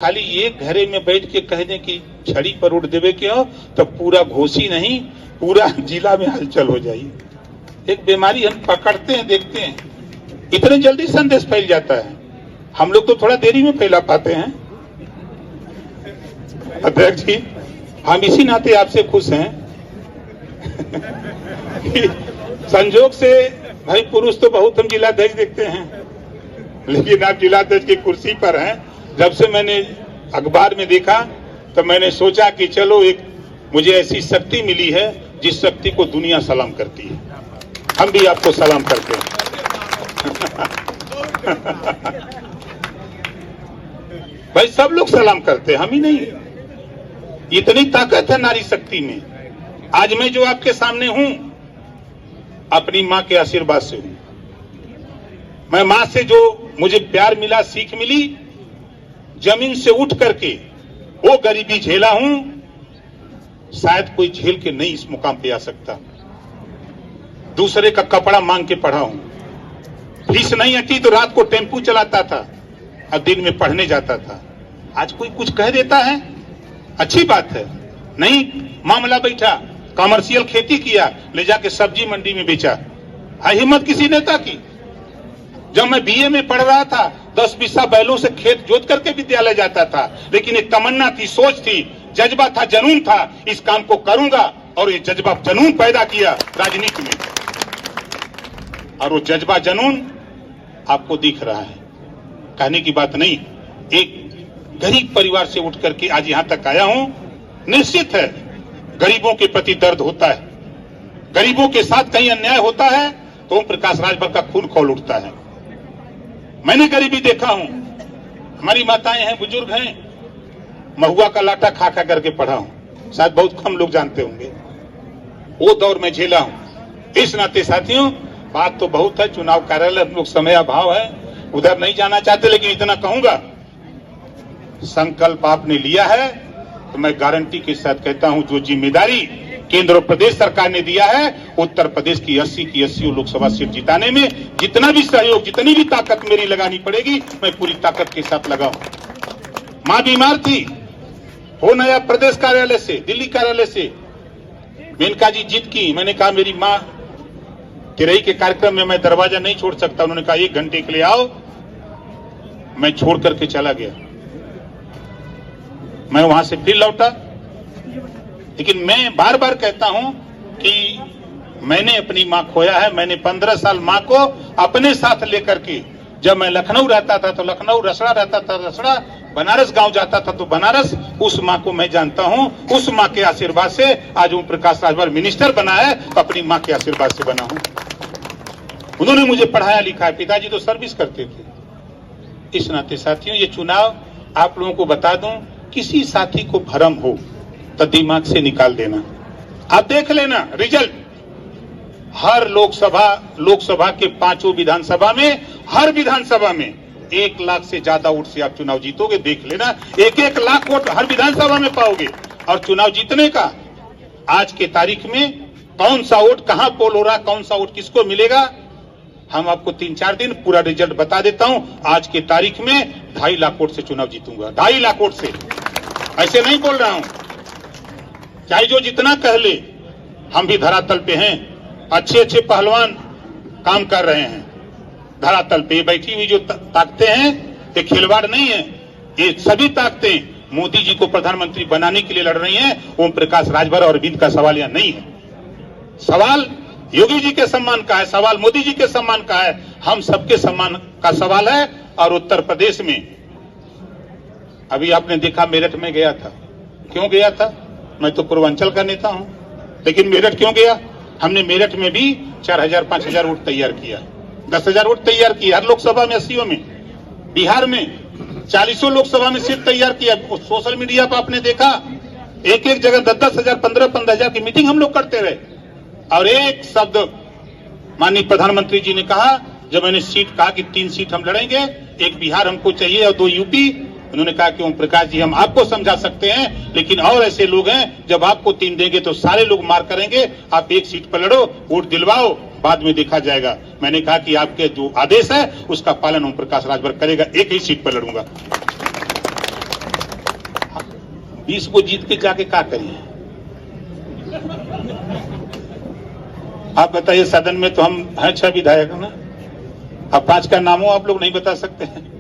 खाली एक घरे में बैठ के कह दें कि छड़ी पर उठ देवे के हो तो पूरा घोसी नहीं पूरा जिला में हलचल हो जाए। एक बीमारी हम पकड़ते हैं, देखते हैं, इतने जल्दी संदेश फैल जाता है। हम लोग तो थोड़ा देरी में फैला पाते हैं। अध्यक्ष जी, हम इसी नाते आपसे खुश हैं संजोग से भाई पुरुष तो बहुत हम जिलाध्यक्ष देखते हैं, लेकिन आप जिलाध्यक्ष की कुर्सी पर हैं। जब से मैंने अखबार में देखा तो मैंने सोचा कि चलो एक मुझे ऐसी शक्ति मिली है जिस शक्ति को दुनिया सलाम करती है, हम भी आपको सलाम करते हैं। भाई सब लोग सलाम करते हैं, हम ही नहीं। इतनी ताकत है नारी शक्ति में। आज मैं जो आपके सामने हूं अपनी मां के आशीर्वाद से हूं। मैं मां से जो मुझे प्यार मिला, सीख मिली, जमीन से उठ करके वो गरीबी झेला हूं, शायद कोई झेल के नहीं इस मुकाम पे आ सकता। दूसरे का कपड़ा मांग के पढ़ा हूं, फीस नहीं अटी तो रात को टेम्पू चलाता था और दिन में पढ़ने जाता था। आज कोई कुछ कह देता है, अच्छी बात है, नहीं मामला बैठा, कमर्शियल खेती किया, ले जाके सब्जी मंडी में बेचा। हिम्मत किसी नेता की। जब मैं बीए में पढ़ रहा था 10 बिस्सा बैलों से खेत जोत करके विद्यालय जाता था, लेकिन एक तमन्ना थी, सोच थी, जज्बा था, जनून था, इस काम को करूंगा। और ये जज्बा जनून पैदा किया राजनीति में, और वो जज्बा जनून आपको दिख रहा है। कहने की बात नहीं, एक गरीब परिवार से उठ करके आज यहां तक आया हूं। निश्चित है गरीबों के प्रति दर्द होता है, गरीबों के साथ कहीं अन्याय होता है तो ओम प्रकाश राजभर का खून खौल उठता है। मैंने गरीबी देखा हूं, हमारी माताएं हैं, बुजुर्ग हैं, महुआ का लाटा खा खा करके पढ़ा हूं, शायद बहुत कम लोग जानते होंगे। वो दौर में झेला हूं। इस नाते साथियों, बात तो बहुत है, चुनाव कार्यालय हम लोग समय अभाव है, उधर नहीं जाना चाहते, लेकिन इतना कहूंगा, संकल्प आपने लिया है तो मैं गारंटी के साथ कहता हूं, जो जिम्मेदारी केंद्र और प्रदेश सरकार ने दिया है, उत्तर प्रदेश की 80 की 80 लोकसभा सीट जिताने में जितना भी सहयोग, जितनी भी ताकत मेरी लगानी पड़ेगी, मैं पूरी ताकत के साथ लगाऊं। मां बीमार थी, फोन आया प्रदेश कार्यालय से, दिल्ली कार्यालय से, मेनका जी जीत की। मैंने कहा मेरी मां तिरई के कार्यक्रम में मैं दरवाजा नहीं छोड़ सकता। उन्होंने कहा 1 घंटे के लिए आओ। मैं छोड़ करके चला गया, मैं वहां से फिर लौटा। लेकिन मैं बार बार कहता हूं कि मैंने अपनी मां खोया है। मैंने 15 साल मां को अपने साथ लेकर के, जब मैं लखनऊ रहता था तो लखनऊ, रसड़ा रहता था रसड़ा, बनारस गांव जाता था तो बनारस, उस मां को मैं जानता हूं। उस मां के आशीर्वाद से आज ओम प्रकाश राजभर मिनिस्टर बना है, अपनी मां के आशीर्वाद से बना हूं। उन्होंने मुझे पढ़ाया लिखाया, पिताजी तो सर्विस करते थे। इस नाते साथियों, ये चुनाव आप लोगों को बता दूं, किसी साथी को भ्रम हो तो दिमाग से निकाल देना। आप देख लेना रिजल्ट, हर लोकसभा के 5 विधानसभा में, हर विधानसभा में 1 लाख से ज्यादा वोट से आप चुनाव जीतोगे। देख लेना, 1-1 लाख वोट हर विधानसभा में पाओगे। और चुनाव जीतने का आज के तारीख में कौन सा वोट कहां पोल हो रहा, कौन सा वोट किसको मिलेगा, हम आपको 3-4 दिन पूरा रिजल्ट बता देता हूं। आज के तारीख में 2.5 लाख वोट से चुनाव जीतूंगा, 2.5 लाख वोट से। ऐसे नहीं बोल रहा हूं, चाहे जो जितना कह ले, हम भी धरातल पे हैं। अच्छे अच्छे पहलवान काम कर रहे हैं धरातल पे। बैठी हुई जो ताकतें हैं, ये खिलवाड़ नहीं है, ये सभी ताकतें मोदी जी को प्रधानमंत्री बनाने के लिए लड़ रही हैं। ओम प्रकाश राजभर और अरविंद का सवाल यहां नहीं है। सवाल योगी जी के सम्मान का है, सवाल मोदी जी के सम्मान का है, हम सबके सम्मान का सवाल है। और उत्तर प्रदेश में अभी आपने देखा, मेरठ में गया था। क्यों गया था? मैं तो पूर्वांचल का नेता हूं, लेकिन मेरठ क्यों गया? हमने मेरठ में भी 4000-5000 वोट तैयार किया, 10,000 वोट तैयार किया हर लोकसभा में, 80 में। बिहार में 40 लोकसभा में सीट तैयार किया। सोशल मीडिया पर आपने देखा, एक जगह 10,000, 15,000 की मीटिंग हम लोग करते रहे। और एक शब्द माननीय प्रधानमंत्री जी ने कहा, जब मैंने सीट कहा कि 3 सीट हम लड़ेंगे, 1 बिहार हमको चाहिए और 2 यूपी, उन्होंने कहा कि ओम प्रकाश जी, हम आपको समझा सकते हैं, लेकिन और ऐसे लोग हैं, जब आपको 3 देंगे तो सारे लोग मार करेंगे, आप 1 सीट पर लड़ो, वोट दिलवाओ, बाद में देखा जाएगा। मैंने कहा कि आपके जो आदेश है उसका पालन ओम प्रकाश राजभर करेगा, 1 ही सीट पर लड़ूंगा। 20 को जीत के जाके क्या करिए? आप बताइए, सदन में तो हम हैं 6 विधायक ना, अब 5 का नामों आप लोग नहीं बता सकते हैं।